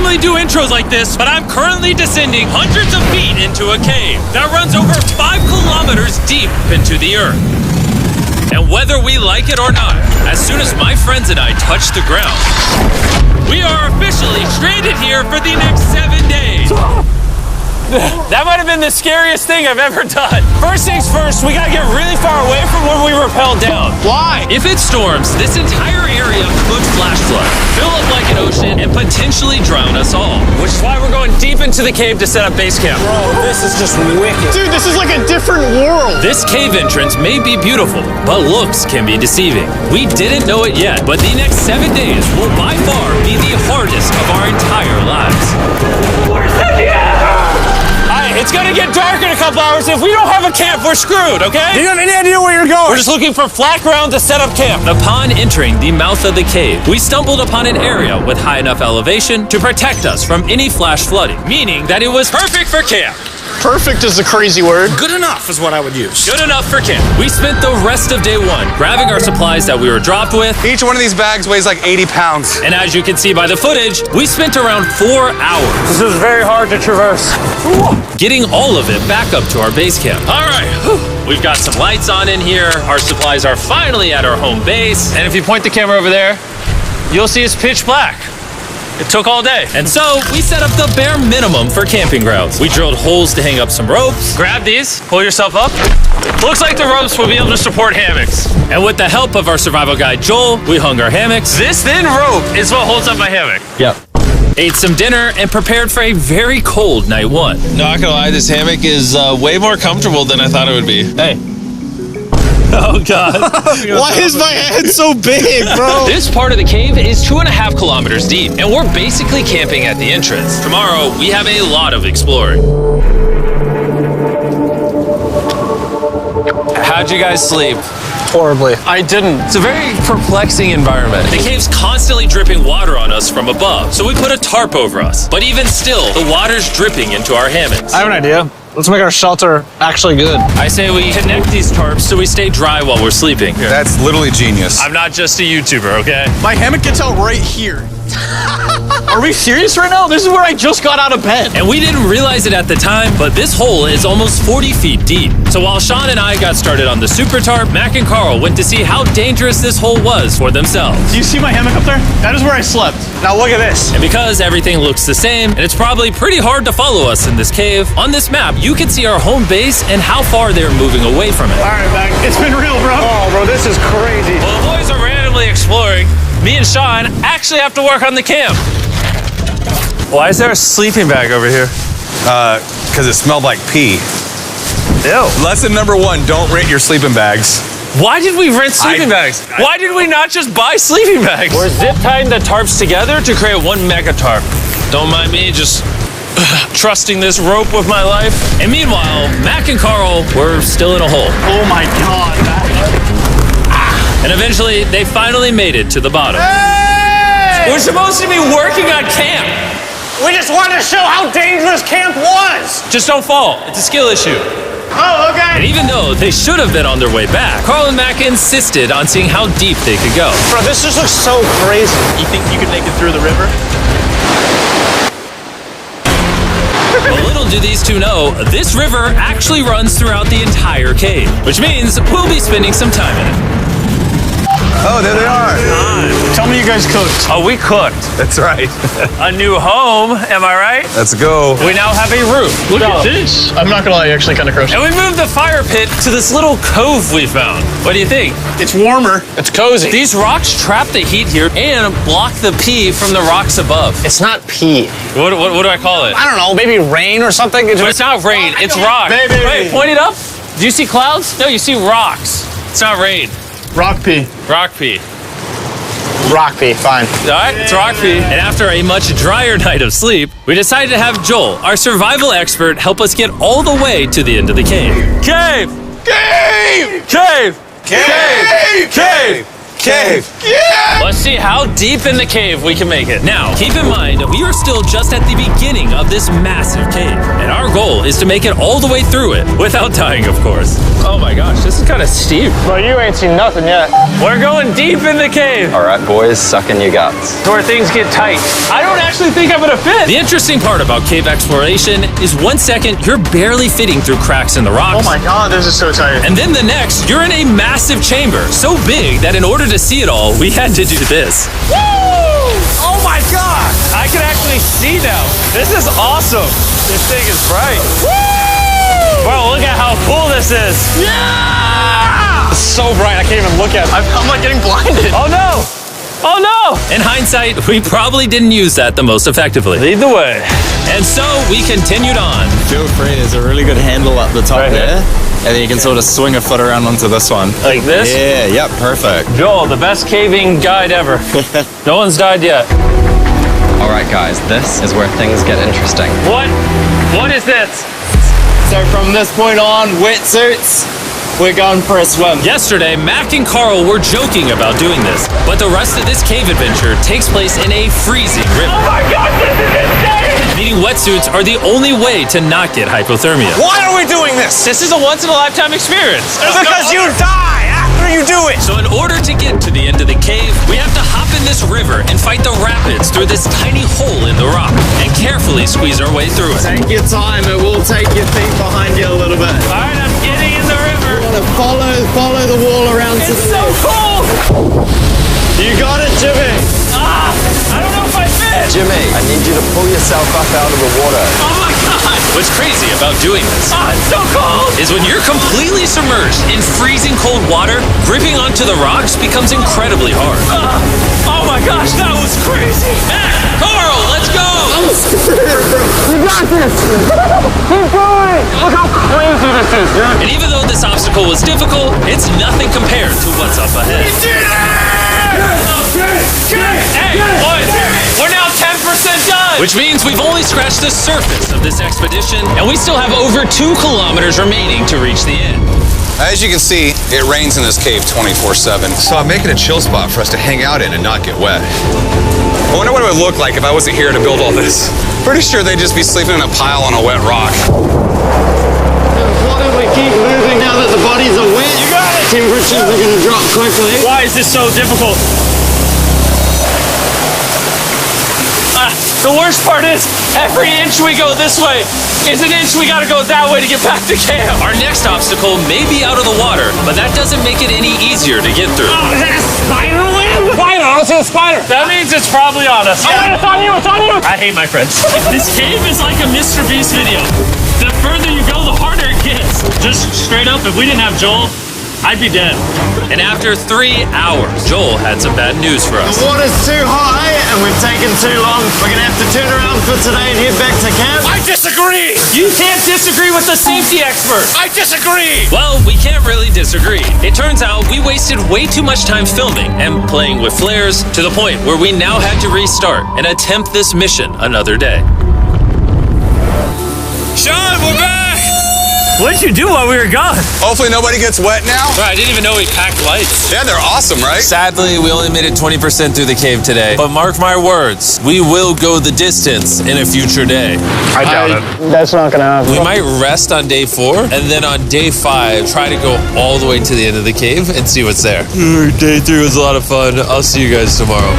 normally do intros like this, but I'm currently descending hundreds of feet into a cave that runs over 5 kilometers deep into the earth. And whether we like it or not, as soon as my friends and I touch the ground, we are officially stranded here for the next 7 days. That might have been the scariest thing I've ever done. First things first, we gotta get really far away from where we rappelled down. Why? If it storms, this entire area could flash flood, fill up like an ocean, and potentially drown us all. Which is why we're going deep into the cave to set up base camp. Bro, this is just wicked. Dude, this is like a different world. This cave entrance may be beautiful, but looks can be deceiving. We didn't know it yet, but the next 7 days will by far be the hardest of our entire lives. Where's the It's gonna get dark in a couple hours. If we don't have a camp, we're screwed, okay? Do you have any idea where you're going? We're just looking for flat ground to set up camp. Upon entering the mouth of the cave, we stumbled upon an area with high enough elevation to protect us from any flash flooding, meaning that it was perfect for camp. Perfect is a crazy word. Good enough is what I would use. Good enough for camp. We spent the rest of day one grabbing our supplies that we were dropped with. Each one of these bags weighs like 80 pounds. And as you can see by the footage, we spent around 4 hours. This is very hard to traverse. Getting all of it back up to our base camp. All right, we've got some lights on in here. Our supplies are finally at our home base. And if you point the camera over there, you'll see it's pitch black. It took all day. And so we set up the bare minimum for camping grounds. We drilled holes to hang up some ropes. Grab these, pull yourself up. Looks like the ropes will be able to support hammocks. And with the help of our survival guide, Joel, we hung our hammocks. This thin rope is what holds up my hammock. Yep. Ate some dinner and prepared for a very cold night one. Not gonna lie, this hammock is way more comfortable than I thought it would be. Hey. Oh, God. Why is my head so big, bro? This part of the cave is 2.5 kilometers deep, and we're basically camping at the entrance. Tomorrow, we have a lot of exploring. How'd you guys sleep? Horribly. I didn't. It's a very perplexing environment. The cave's constantly dripping water on us from above, so we put a tarp over us. But even still, the water's dripping into our hammocks. I have an idea. Let's make our shelter actually good. I say we connect these tarps so we stay dry while we're sleeping. That's literally genius. I'm not just a YouTuber, okay? My hammock gets out right here. Are we serious right now? This is where I just got out of bed. And we didn't realize it at the time, but this hole is almost 40 feet deep. So while Sean and I got started on the super tarp, Mac and Carl went to see how dangerous this hole was for themselves. Do you see my hammock up there? That is where I slept. Now look at this. And because everything looks the same, and it's probably pretty hard to follow us in this cave, on this map, you can see our home base and how far they're moving away from it. All right, Mac. It's been real, bro. Oh, bro, this is crazy. While the boys are randomly exploring, me and Sean actually have to work on the camp. Why is there a sleeping bag over here? Because it smelled like pee. Ew. Lesson number 1, don't rent your sleeping bags. Why did we rent sleeping bags? Why did we not just buy sleeping bags? We're zip tying the tarps together to create one mega tarp. Don't mind me just trusting this rope with my life. And meanwhile, Mac and Carl were still in a hole. Oh my God, Mac. And eventually, they finally made it to the bottom. Hey! We're supposed to be working on camp. We just wanted to show how dangerous camp was. Just don't fall. It's a skill issue. Oh, okay. And even though they should have been on their way back, Carl and Mac insisted on seeing how deep they could go. Bro, this just looks so crazy. You think you could make it through the river? Well, little do these two know, this river actually runs throughout the entire cave, which means we'll be spending some time in it. Oh, there they are. Tell me you guys cooked. Oh, we cooked. That's right. A new home, am I right? Let's go. We now have a roof. Look at this. I'm not gonna lie, you're actually kind of gross. And we moved the fire pit to this little cove we found. What do you think? It's warmer. It's cozy. These rocks trap the heat here and block the pee from the rocks above. It's not pee. What do I call it? I don't know, maybe rain or something. But it's not rain, it's rock. Baby. Wait, point it up. Do you see clouds? No, you see rocks. It's not rain. Rock pee. Rock pee. Rock pee, fine. All right, it's rock pee. And after a much drier night of sleep, we decided to have Joel, our survival expert, help us get all the way to the end of the cave. Cave! Cave! Cave! Cave! Cave! Cave! Let's see how deep in the cave we can make it. Now, keep in mind, we are still just at the beginning of this massive cave, and our goal is to make it all the way through it, without dying, of course. Oh my gosh, this is kind of steep. Well, you ain't seen nothing yet. We're going deep in the cave. All right, boys, suck in your guts. To where things get tight. I don't actually think I'm gonna fit. The interesting part about cave exploration is 1 second, you're barely fitting through cracks in the rocks. Oh my God, this is so tight. And then the next, you're in a massive chamber, so big that in order to see it all, we had to do this. Woo! Oh my God! I can actually see now. This is awesome. This thing is bright. Woo! Bro, look at how cool this is. Yeah! It's so bright, I can't even look at it. I'm like getting blinded. Oh no! Oh no! In hindsight, we probably didn't use that the most effectively. Lead the way. And so we continued on. Feel free, there's a really good handle up the top Right there. here. And then you can sort of swing a foot around onto this one. Like this? Yeah, yep, perfect. Joel, the best caving guide ever. No one's died yet. All right, guys, this is where things get interesting. What? What is this? So from this point on, wetsuits, we're going for a swim. Yesterday, Mac and Carl were joking about doing this, but the rest of this cave adventure takes place in a freezing river. Oh my God, this is insane! Needing wetsuits are the only way to not get hypothermia. Why are we doing this? This is a once-in-a-lifetime experience. Because you die after you do it! So in order to get to the end of the cave, we have to hop in this river and fight the rapids through this tiny hole in the rock and carefully squeeze our way through it. Take your time, it will take your feet behind you a little bit. All right, I'm getting in the river. Follow the wall around to It's the so left. cool. You got it, Jimmy. Ah, I don't know if I fit. Jimmy, I need you to pull yourself up out of the water. Oh my God. What's crazy about doing this Ah, it's so cold. is when you're completely submerged in freezing cold water, gripping onto the rocks becomes incredibly hard. Oh my gosh, that was crazy. Mac, Carl, let's go! You got this. Keep going. Look how crazy this is, dude. And even though this obstacle was difficult, it's nothing compared to what's up ahead. Hey, boys, we're now 10% done. Which means we've only scratched the surface of this expedition, and we still have over 2 kilometers remaining to reach the end. As you can see, it rains in this cave 24/7. So I'm making a chill spot for us to hang out in and not get wet. I wonder what it would look like if I wasn't here to build all this. Pretty sure they'd just be sleeping in a pile on a wet rock. Why don't we keep moving now that the bodies are wet? You got it. Temperatures are going to drop quickly. Why is this so difficult? The worst part is, every inch we go this way is an inch we gotta go that way to get back to camp. Our next obstacle may be out of the water, but that doesn't make it any easier to get through. Oh, is that a spider web? Spider, I don't see a spider. That means it's probably on us. Yeah. It's on you, it's on you. I hate my friends. This cave is like a Mrbeast video. The further you go, the harder it gets. Just straight up, if we didn't have Joel, I'd be dead. And after 3 hours, Joel had some bad news for us. The water's too high and we've taken too long. We're going to have to turn around for today and head back to camp. I disagree. You can't disagree with the safety expert. I disagree. Well, we can't really disagree. It turns out we wasted way too much time filming and playing with flares to the point where we now had to restart and attempt this mission another day. Sean, we're back. What did you do while we were gone? Hopefully nobody gets wet now. I didn't even know we packed lights. Yeah, they're awesome, right? Sadly, we only made it 20% through the cave today. But mark my words, we will go the distance in a future day. I doubt it. That's not gonna happen. We might rest on day 4, and then on day 5, try to go all the way to the end of the cave and see what's there. Day 3 was a lot of fun. I'll see you guys tomorrow.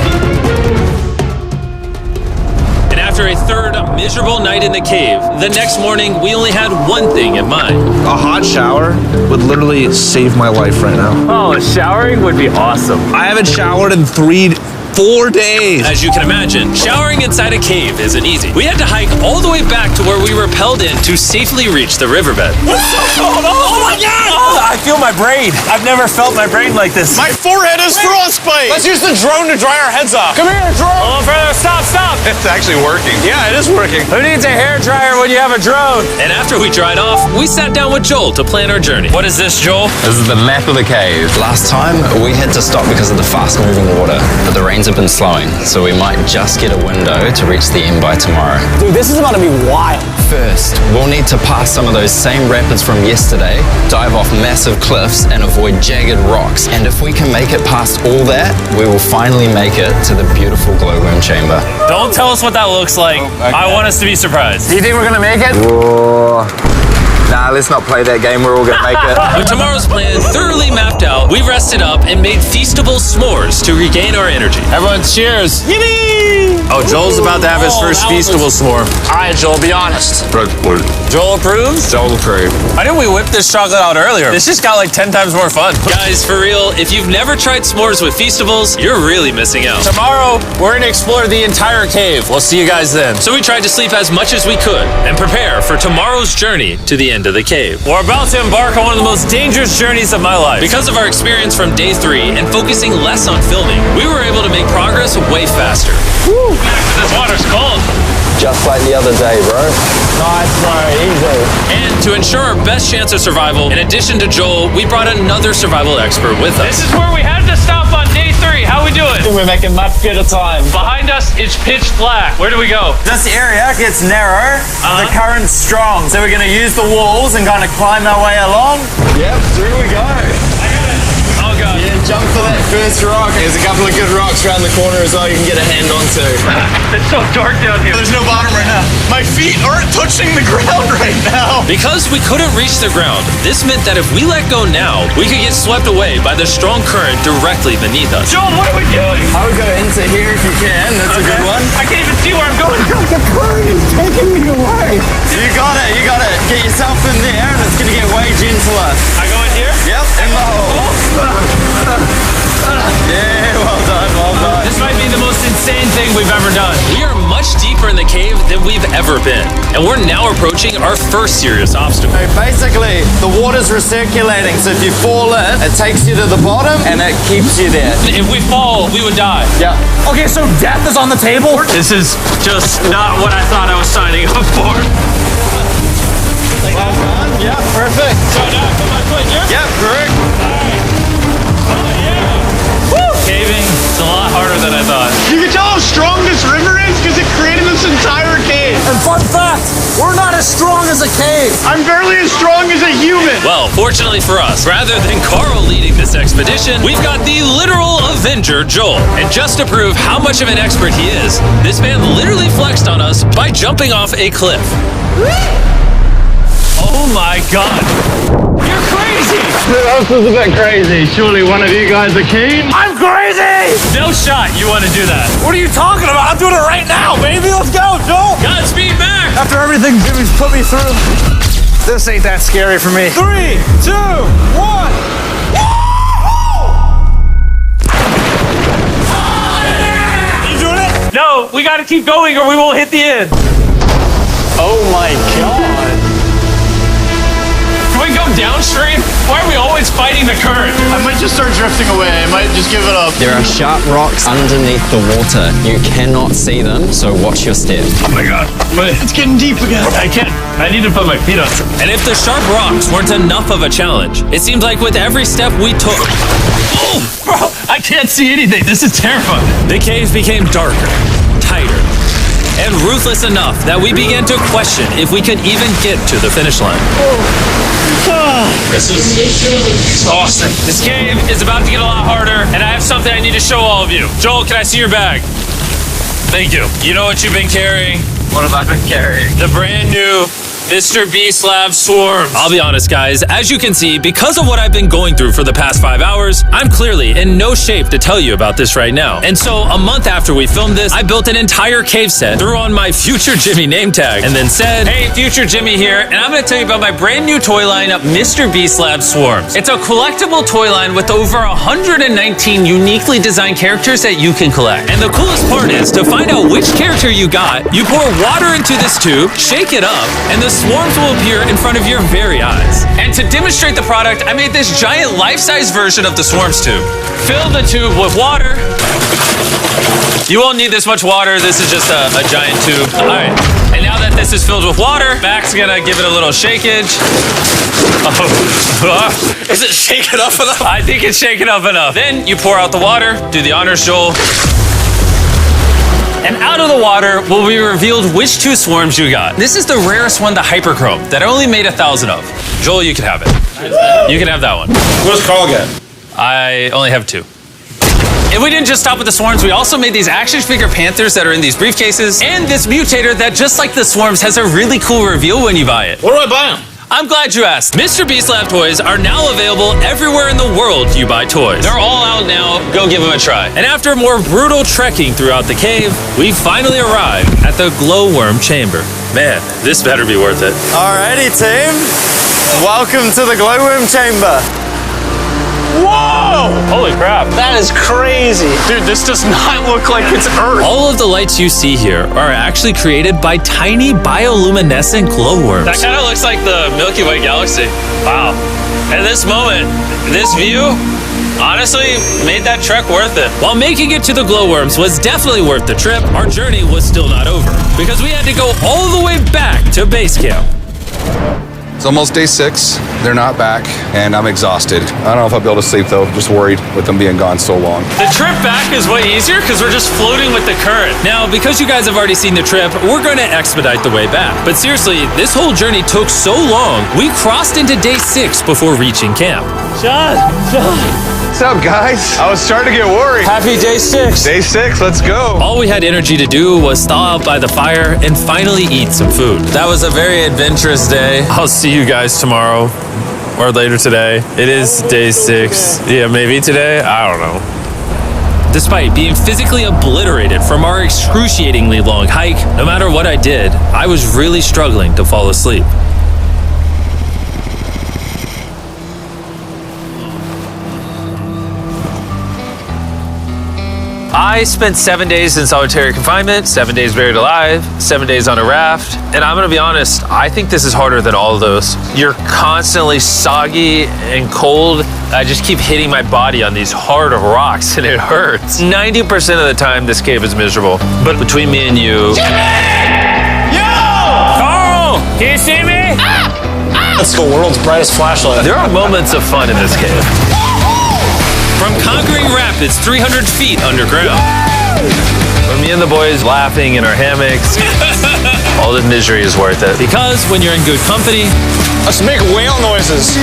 And after a third miserable night in the cave, the next morning we only had one thing in mind. A hot shower would literally save my life right now. Oh, showering would be awesome. I haven't showered in 4 days. As you can imagine, showering inside a cave isn't easy. We had to hike all the way back to where we rappelled in to safely reach the riverbed. Oh my God! Oh, I feel my brain. I've never felt my brain like this. My forehead is frostbite. Let's use the drone to dry our heads off. Come here, drone. A little further. Stop, stop. It's actually working. Yeah, it is working. Who needs a hair dryer when you have a drone? And after we dried off, we sat down with Joel to plan our journey. What is this, Joel? This is the map of the cave. Last time, we had to stop because of the fast-moving water, but the rains have been slowing, so we might just get a window to reach the end by tomorrow. Dude, this is about to be wild. First, we'll need to pass some of those same rapids from yesterday, dive off massive cliffs, and avoid jagged rocks. And if we can make it past all that, we will finally make it to the beautiful glowworm chamber. Don't tell us what that looks like. I want us to be surprised. Do you think we're gonna make it? Nah, let's not play that game. We're all gonna make it. With tomorrow's plan thoroughly mapped out, we rested up and made feastable s'mores to regain our energy. Everyone cheers. Oh, Joel's about to have his first feastable s'more. All right, Joel, be honest. Joel approves? Joel approved. Why didn't we whip this chocolate out earlier? This just got like 10 times more fun. Guys, for real, if you've never tried s'mores with feastables, you're really missing out. Tomorrow, we're gonna explore the entire cave. We'll see you guys then. So we tried to sleep as much as we could and prepare for tomorrow's journey to the end of the cave. We're about to embark on one of the most dangerous journeys of my life. Because of our experience from day 3 and focusing less on filming, we were able to make progress way faster. Woo! This water's cold. Just like the other day, bro. Nice, bro. Easy. And to ensure our best chance of survival, in addition to Joel, we brought another survival expert with us. This is where we had to stop on day 3. How we doing? We're making much better time. Behind us, it's pitch black. Where do we go? This area gets narrow, the current's strong, so we're gonna use the walls and kind of climb our way along. Yep, through we go. Oh god. Yeah, jump for that first rock. There's a couple of good rocks around the corner as well you can get a hand onto. It's so dark down here. There's no bottom right now. My feet aren't touching the ground right now. Because we couldn't reach the ground, this meant that if we let go now, we could get swept away by the strong current directly beneath us. Joel, what are we doing? I would go into here if you can, that's a good one. I can't even see where I'm going. The current is taking me away. You got it. Get yourself in there and it's gonna get way gentler. I go in here? Yep, in the hole. Yeah, well done. This might be the most insane thing we've ever done. We are much deeper in the cave than we've ever been, and we're now approaching our first serious obstacle. So basically, the water's recirculating, so if you fall in, it takes you to the bottom and it keeps you there. If we fall, we would die. Yeah. Okay, so death is on the table? This is just not what I thought I was signing up for. Well done. Yeah, perfect. So now I put my foot here? Yep, correct. Caving is a lot harder than I thought. You can tell how strong this river is because it created this entire cave. And fun fact, we're not as strong as a cave. I'm barely as strong as a human. Well, fortunately for us, rather than Carl leading this expedition, we've got the literal Avenger, Joel. And just to prove how much of an expert he is, this man literally flexed on us by jumping off a cliff. Oh my god. You're crazy! This is a bit crazy. Surely one of you guys are keen? I'm crazy! No shot you want to do that. What are you talking about? I'm doing it right now, baby. Let's go, Joel. Godspeed, Mac! After everything Jimmy's put me through, this ain't that scary for me. 3, 2, 1. You doing it? No, we gotta keep going or we won't hit the end. Oh my god. Can we go downstream? Why are we always fighting the current? I might just start drifting away. I might just give it up. There are sharp rocks underneath the water. You cannot see them, so watch your step. Oh my god. It's getting deep again. I can't. I need to put my feet on. And if the sharp rocks weren't enough of a challenge, it seems like with every step we took... Oh, bro, I can't see anything. This is terrifying. The cave became darker, tighter, and ruthless enough that we began to question if we could even get to the finish line. This is exhausting. This cave is about to get a lot harder, and I have something I need to show all of you. Joel, can I see your bag? Thank you. You know what you've been carrying? What have I been carrying? The brand new Mrbeast Lab Swarms. I'll be honest, guys. As you can see, because of what I've been going through for the past 5 hours, I'm clearly in no shape to tell you about this right now. And so, a month after we filmed this, I built an entire cave set, threw on my Future Jimmy name tag, and then said, hey, Future Jimmy here, and I'm going to tell you about my brand new toy line, Mrbeast Lab Swarms. It's a collectible toy line with over 119 uniquely designed characters that you can collect. And the coolest part is, to find out which character you got, you pour water into this tube, shake it up, and the swarms will appear in front of your very eyes. And to demonstrate the product, I made this giant life-size version of the swarms tube. Fill the tube with water. You won't need this much water. This is just a giant tube. All right. And now that this is filled with water, Mac's gonna give it a little shakeage. Oh. Is it shaken up enough? I think it's shaken up enough. Then you pour out the water. Do the honors, Joel. And out of the water will be revealed which 2 swarms you got. This is the rarest one, the hyperchrome, that I only made 1,000 of. Joel, you can have it. You can have that one. What does Carl get? I only have 2. And we didn't just stop with the swarms, we also made these action figure panthers that are in these briefcases, and this mutator that, just like the swarms, has a really cool reveal when you buy it. Where do I buy them? I'm glad you asked. Mrbeast Lab toys are now available everywhere in the world you buy toys. They're all out now, go give them a try. And after more brutal trekking throughout the cave, we finally arrived at the glowworm chamber. Man, this better be worth it. Alrighty, team. Welcome to the glowworm chamber. Whoa! Holy crap. That is crazy. Dude, this does not look like it's Earth. All of the lights you see here are actually created by tiny bioluminescent glowworms. That kind of looks like the Milky Way galaxy. Wow. At this moment, this view honestly made that trek worth it. While making it to the glowworms was definitely worth the trip, our journey was still not over because we had to go all the way back to base camp. It's almost day 6. They're not back, and I'm exhausted. I don't know if I'll be able to sleep, though. Just worried with them being gone so long. The trip back is way easier because we're just floating with the current. Now, because you guys have already seen the trip, we're going to expedite the way back. But seriously, this whole journey took so long, we crossed into day 6 before reaching camp. John. What's up, guys? I was starting to get worried. Happy day 6. Day 6, let's go. All we had energy to do was thaw out by the fire and finally eat some food. That was a very adventurous day. I'll see you guys tomorrow or later today. It is day 6. Yeah, maybe today. I don't know. Despite being physically obliterated from our excruciatingly long hike, no matter what I did, I was really struggling to fall asleep. I spent 7 days in solitary confinement, 7 days buried alive, 7 days on a raft, and I'm gonna be honest, I think this is harder than all of those. You're constantly soggy and cold. I just keep hitting my body on these hard rocks and it hurts. 90% of the time, this cave is miserable. But between me and you... Jimmy! Yo! Carl! Can you see me? That's the world's brightest flashlight. There are moments of fun in this cave. From conquering rapids 300 feet underground. From me and the boys laughing in our hammocks. All the misery is worth it. Because when you're in good company, Let's make whale noises.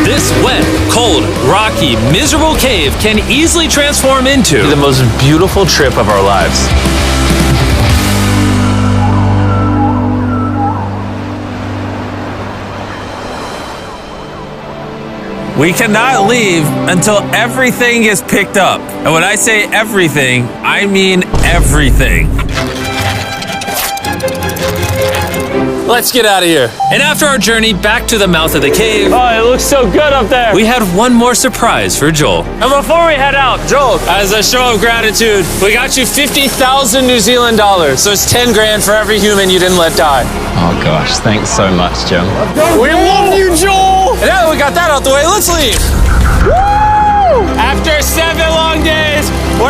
this wet, cold, rocky, miserable cave can easily transform into the most beautiful trip of our lives. We cannot leave until everything is picked up. And when I say everything, I mean everything. Let's get out of here. And after our journey back to the mouth of the cave, Oh, it looks so good up there. we had one more surprise for Joel. And before we head out, Joel, as a show of gratitude, we got you 50,000 New Zealand dollars. So it's 10 grand for every human you didn't let die. Oh gosh, thanks so much, Jim. We love you, Joel. And now that we got that out the way, let's leave. Woo! After 7 long days,